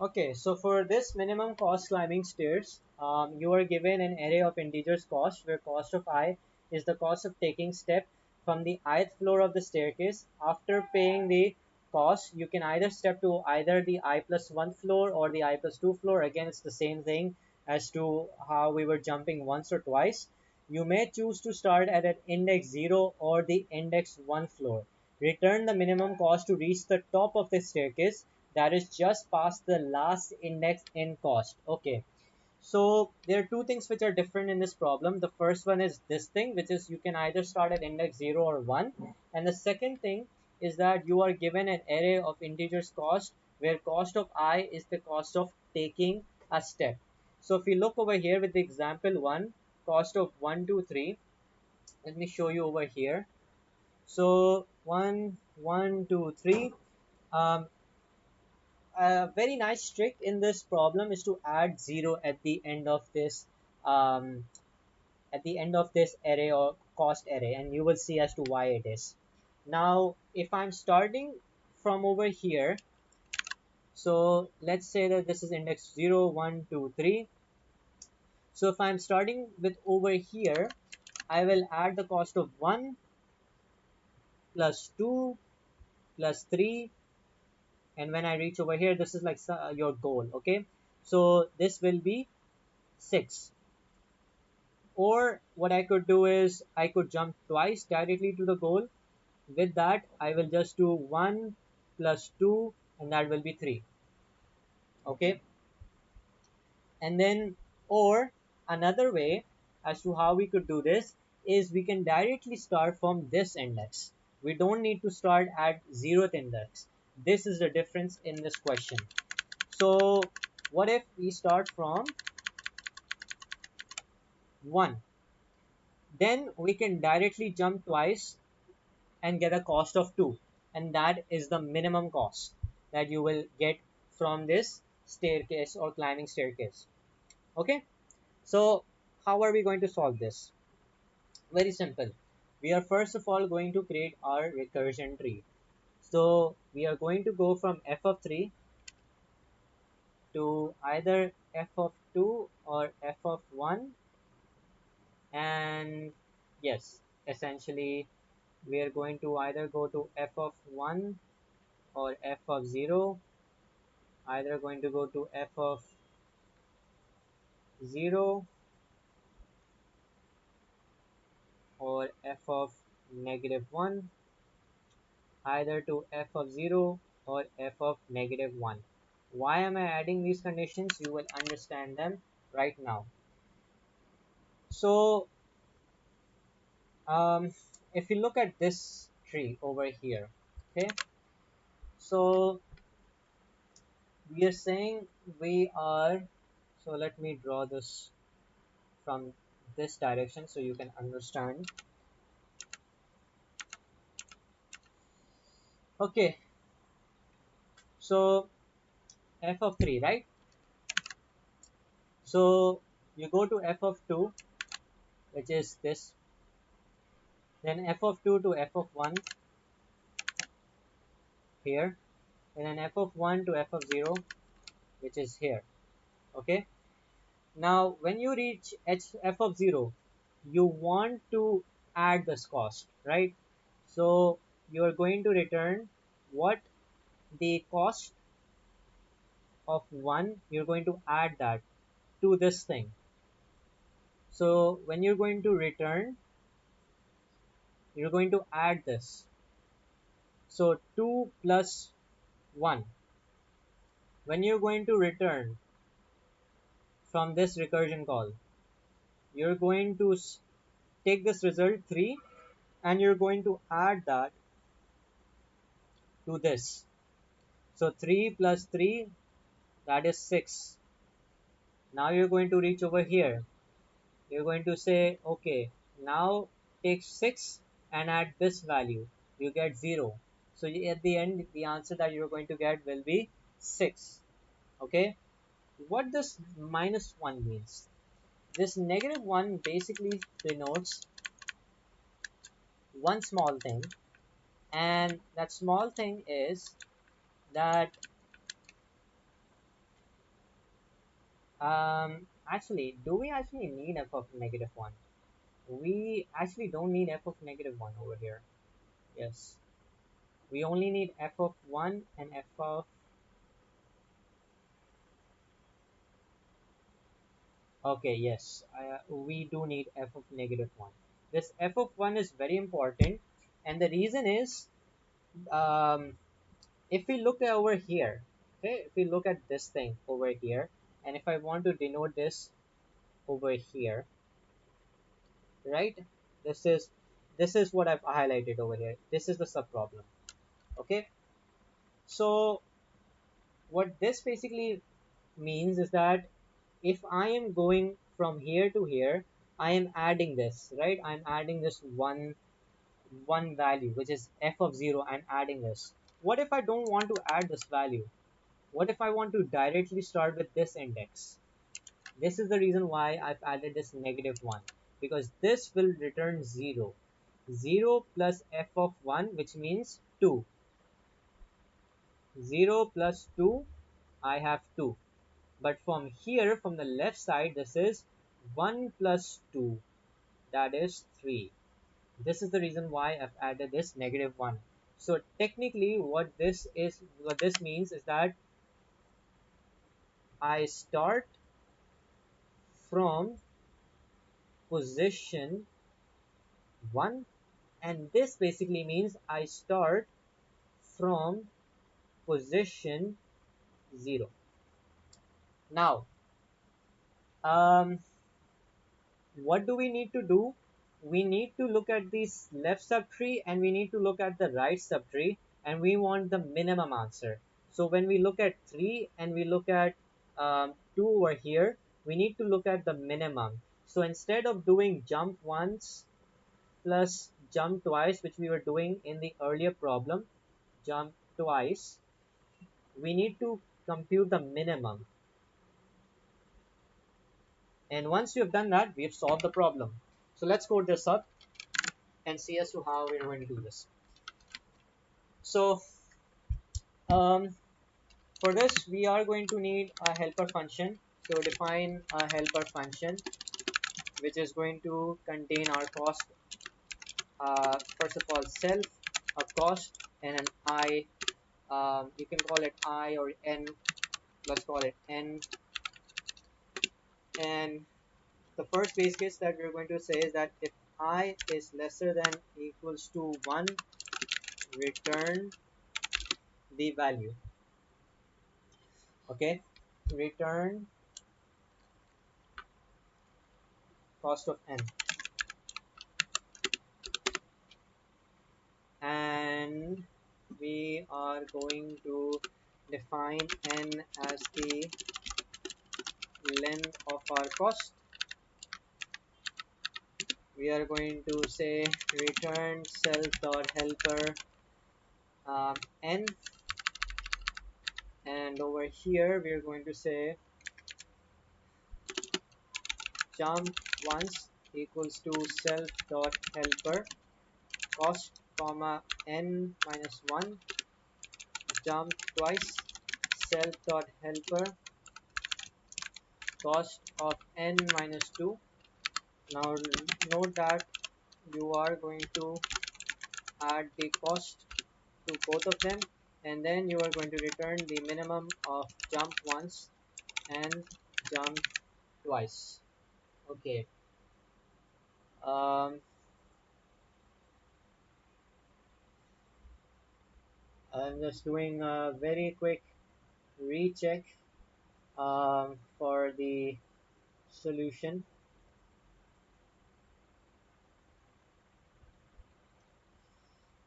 Okay, so for this minimum cost climbing stairs, you are given an array of integers cost where cost of I is the cost of taking step from the ith floor of the staircase. After paying the cost, you can either step to either the I plus 1 floor or the I plus 2 floor. Again, it's the same thing as to how we were jumping once or twice. You may choose to start at an index 0 or the index 1 floor. Return the minimum cost to reach the top of the staircase, that is just past the last index in cost. Okay, so there are two things which are different in this problem. The first one is this thing, which is you can either start at index 0 or 1, and the second thing is that you are given an array of integers cost where cost of I is the cost of taking a step. So if we look over here with the example 1, cost of 1 2 3, let me show you over here. So 1 1 2 3, um, a very nice trick in this problem is to add 0 um, at the end of this array or cost array, and you will see as to why it is. Now if I'm starting from over here, so let's say that this is index 0 1 2 3. So if I'm starting with over here, I will add the cost of 1 plus 2 plus 3, and when I reach over here, this is like your goal. Okay, so this will be 6. Or what I could do is I could jump twice directly to the goal. With that, I will just do 1 plus 2, and that will be 3. Okay, and then, or another way as to how we could do this is we can directly start from this index. We don't need to start at 0th index. This is the difference in this question. So what if we start from 1? Then we can directly jump twice and get a cost of 2, and that is the minimum cost that you will get from this staircase or climbing staircase. Okay, so how are we going to solve this? Very simple. We are first of all going to create our recursion tree. So we are going to go from f of 3 to either f of 2 or f of 1, and yes, essentially we are going to either go to f of 1 or f of 0, either going to go to f of 0 or f of negative 1, either to f of 0 or f of negative 1. Why am I adding these conditions? You will understand them right now. So um, if you look at this tree over here, okay, so we are saying we are, so let me draw this from this direction so you can understand. Okay, so f of 3, right? So you go to f of 2, which is this, then f of 2 to f of 1 here, and then f of 1 to f of 0, which is here. Okay, now when you reach f of 0, you want to add this cost, right? So you are going to return what the cost of 1, you're going to add that to this thing. So when you're going to return, you're going to add this. So 2 plus 1. When you're going to return from this recursion call, you're going to take this result 3, and you're going to add that to this. So 3 plus 3, that is 6. Now you're going to reach over here. You're going to say, okay, now take 6 and add this value. You get 0. So at the end, the answer that you're going to get will be 6. Okay, what this minus 1 means? This negative 1 basically denotes one small thing, and that small thing is that Actually, do we actually need f of negative 1? We actually don't need f of negative 1 over here. Yes. We only need f of 1 and f of... Okay, yes. We do need f of negative 1. This f of 1 is very important. And the reason is, um, if we look over here, okay, if we look at this thing over here, and if I want to denote this over here, right? This is this is what I've highlighted over here. This is the sub problem. Okay, so what this basically means is that if I am going from here to here, I am adding this, right? I'm adding this one value, which is f of 0. I'm adding this. What if I don't want to add this value? What if I want to directly start with this index? This is the reason why I've added this negative 1, because this will return 0. 0 plus f of 1, which means 2. 0 plus 2, I have 2. But from here, from the left side, this is 1 plus 2, that is 3. This is the reason why I've added this negative 1. So technically what this means is that I start from position 1, and this basically means I start from position 0. Now, um, what do we need to do? We need to look at this left subtree and we need to look at the right subtree, and we want the minimum answer. So when we look at 3 and we look at 2 over here, we need to look at the minimum. So instead of doing jump once plus jump twice, which we were doing in the earlier problem, jump twice, we need to compute the minimum. And once we have done that, we have solved the problem. So let's code this up and see as to how we're going to do this. So um, for this, we are going to need a helper function. So define a helper function, which is going to contain our cost. First of all, self, a cost, and an I. You can call it I or N. Let's call it N. And the first base case that we're going to say is that if I is lesser than equals to 1, return the value. Okay, return cost of n, and we are going to define n as the length of our cost. We are going to say return self dot helper n, and over here we are going to say jump once equals to self dot helper cost comma n minus 1, jump twice self dot helper cost of n minus 2. Now note that you are going to add the cost to both of them, and then you are going to return the minimum of jump once and jump twice. Okay. um, I'm just doing a very quick recheck for the solution.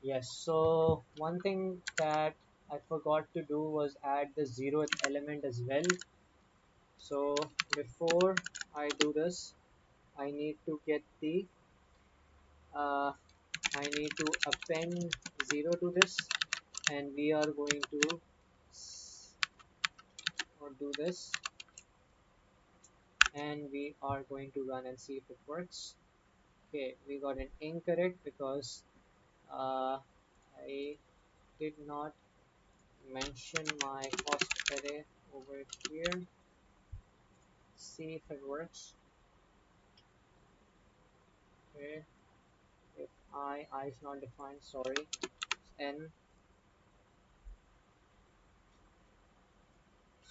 Yes, so one thing that I forgot to do was add the 0th element as well. So before I do this, I need to get the uh, I need to append 0 to this, and we are going to do this, and we are going to run and see if it works. Okay, we got an incorrect because I did not mention my cost array over here. see if it works. Okay, if I is not defined, sorry, it's n,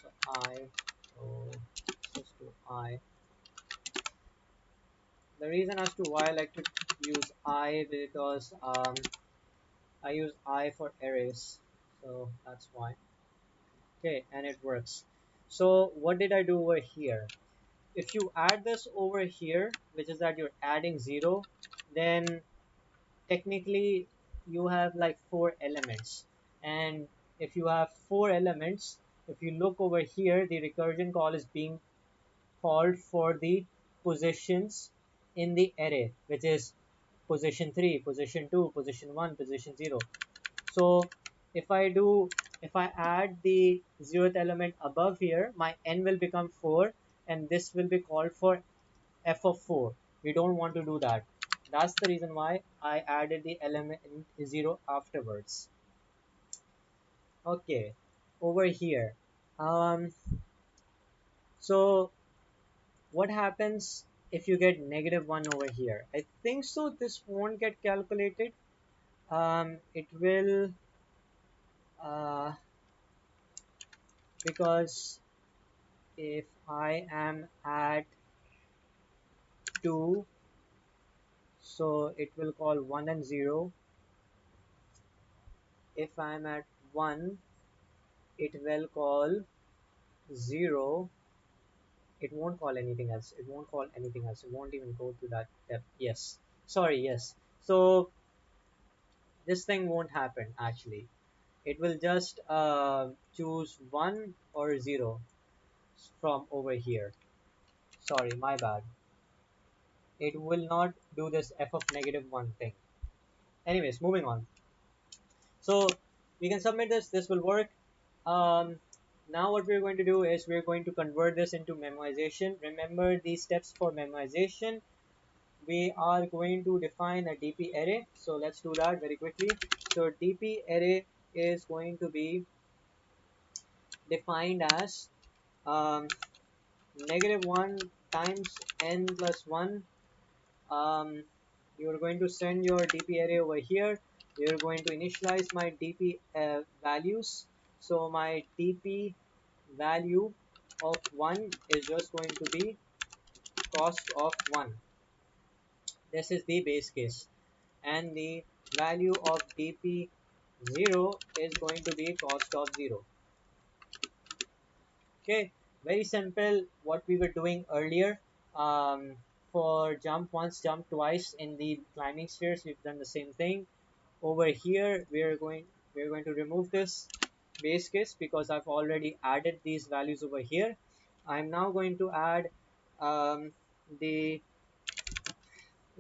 so I, so just to I. The reason as to why I like to use I, because I use I for arrays, so that's why. Okay, and it works. So what did I do over here? If you add this over here, which is that you're adding 0, then technically you have like 4 elements. And if you have 4 elements, if you look over here, the recursion call is being called for the positions in the array, which is position 3, position 2, position 1, position 0. So if I add the 0th element above here, my n will become 4, and this will be called for f of 4. We don't want to do that. That's the reason why I added the element 0 afterwards. Okay, over here. Um, so what happens if you get -1 over here? I think so this won't get calculated. It will, uh, because if I am at 2, so it will call 1 and 0. If I am at 1, it will call 0. It won't call anything else. It won't call anything else. It won't even go to that depth. Yes. Sorry, yes. So this thing won't happen actually. It will just choose 1 or 0 from over here. Sorry, my bad. It will not do this f of -1 thing. Anyways, moving on. So we can submit this. This will work. Um, Now what we're going to do is we're going to convert this into memoization. Remember these steps for memoization. We are going to define a DP array. So let's do that very quickly. So DP array is going to be defined as um, -1 times n plus 1. You're going to send your DP array over here. You're going to initialize my DP values. So my DP value of 1 is just going to be cost of 1. This is the base case. And the value of DP 0 is going to be cost of 0. Okay, very simple what we were doing earlier. Um, for jump once, jump twice in the climbing stairs, we've done the same thing. Over here, we're going to remove this base case because I've already added these values over here. I'm now going to add um, the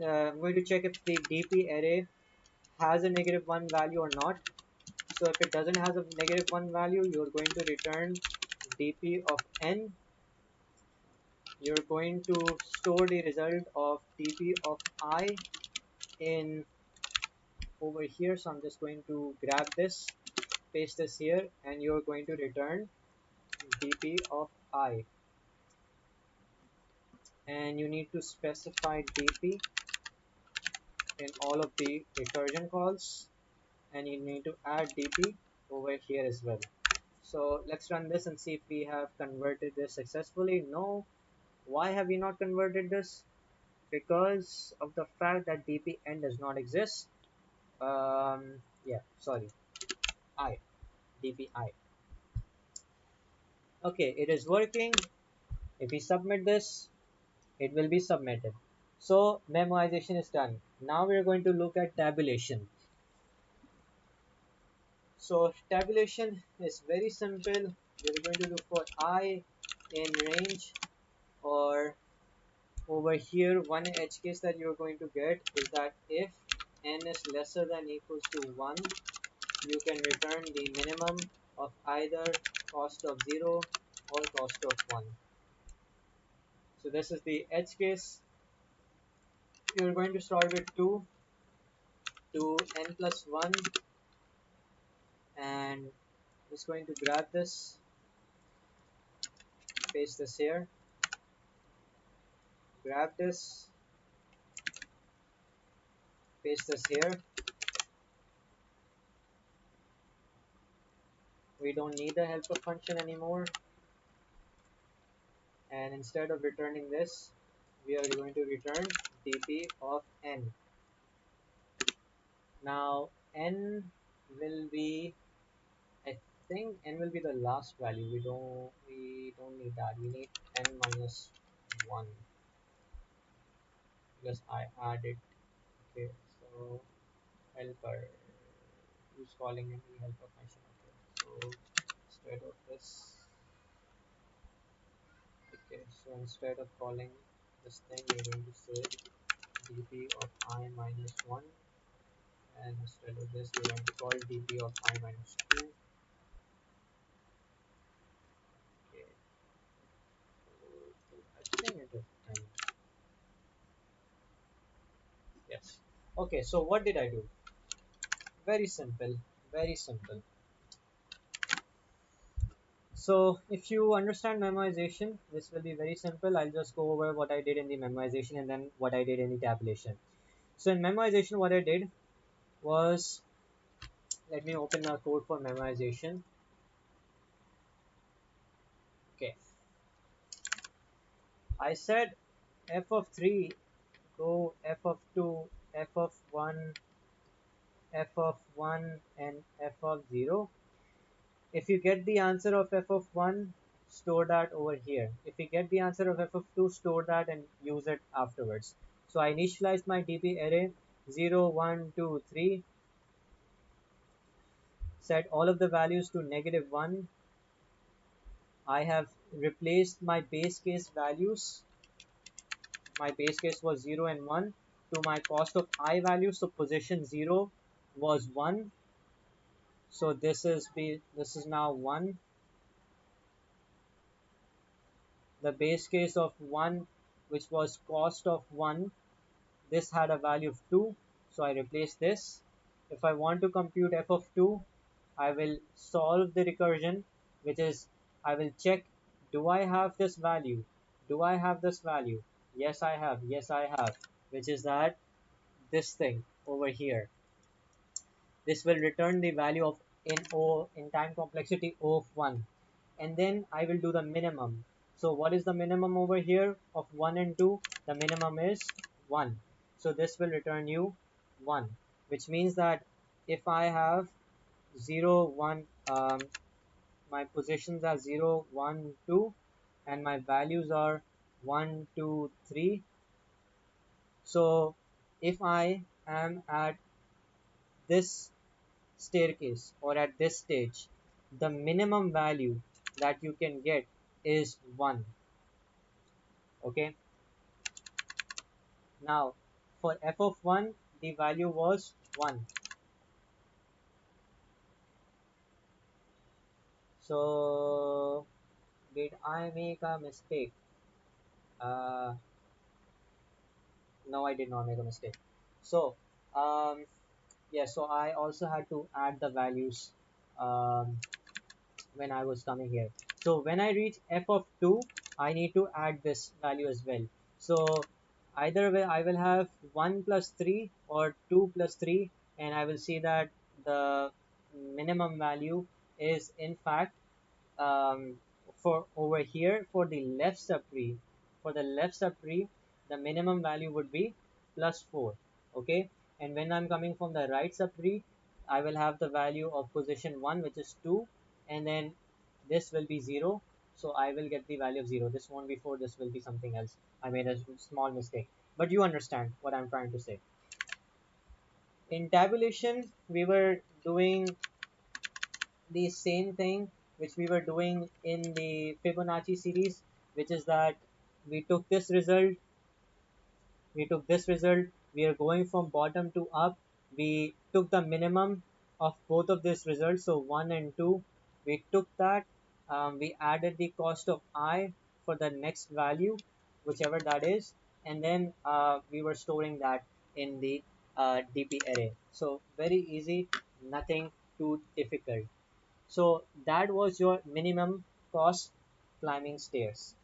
I'm going to check if the DP array has a -1 value or not. So if it doesn't have a -1 value, you're going to return DP of n. You're going to store the result of DP of I in over here. So I'm just going to grab this, paste this here, and you're going to return DP of I. And you need to specify DP in all of the recursion calls, and you need to add DP over here as well. So let's run this and see if we have converted this successfully. No. Why have we not converted this? Because of the fact that DP n does not exist. Yeah, sorry, I, DP I. Okay, it is working. If we submit this, it will be submitted. So memoization is done. Now we are going to look at tabulation. So tabulation is very simple. We're going to look for I in range, or over here one edge case that you're going to get is that if n is lesser than equals to 1, you can return the minimum of either cost of 0 or cost of 1. So this is the edge case. You're going to start with 2 to n plus 1, and just going to grab this, paste this here, grab this, paste this here. We don't need the helper function anymore, and instead of returning this, we are going to return dp of n. Now n will be, I think n will be the last value. We don't need that. We need n minus 1 because I added. Okay, so helper, who's calling any helper function? Okay, so instead of this, okay, so instead of calling this thing, we're going to say dp of I minus 1, and instead of this, we're going to call dp of I minus 2. Okay, so I think it is n. Yes. Okay, so what did I do? Very simple, very simple. So if you understand memoization, this will be very simple. I'll just go over what I did in the memoization and then what I did in the tabulation. So in memoization, what I did was, let me open the code for memoization. Okay, I said f of 3 go f of 2, f of 1, f of 1, and f of 0. If you get the answer of f of 1, store that over here. If you get the answer of f of 2, store that and use it afterwards. So I initialized my dp array 0, 1, 2, 3, set all of the values to -1. I have replaced my base case values. My base case was 0 and 1 to my cost of I value. So position 0 was 1. So this is now 1. The base case of 1, which was cost of 1, this had a value of 2, so I replace this. If I want to compute f of 2, I will solve the recursion, which is I will check, do I have this value? Do I have this value? Yes, I have. Yes, I have. Which is that this thing over here. This will return the value of in time complexity O of 1. And then I will do the minimum. So what is the minimum over here of 1 and 2? The minimum is 1. So this will return you 1, which means that if I have 0, 1, my positions are 0, 1, 2, and my values are 1, 2, 3. So if I am at this staircase or at this stage, the minimum value that you can get is 1. Okay, now for f of 1, the value was 1. So did I make a mistake? uh, no, I did not make a mistake. So um, yeah, so I also had to add the values um, when I was coming here. So when I reach f of 2, I need to add this value as well. So either way, I will have 1 plus 3 or 2 plus 3, and I will see that the minimum value is in fact for over here for the left subtree. For the left subtree, the minimum value would be plus 4. Okay, and when I'm coming from the right subtree, I will have the value of position 1, which is 2, and then this will be 0. So I will get the value of 0. This won't be 4, this will be something else. I made a small mistake, but you understand what I'm trying to say. In tabulation, we were doing the same thing which we were doing in the Fibonacci series, which is that we took this result, we are going from bottom to up. We took the minimum of both of these results, so 1 and 2. We took that, we added the cost of I for the next value, whichever that is, and then we were storing that in the DP array. So very easy, nothing too difficult. So that was your minimum cost climbing stairs.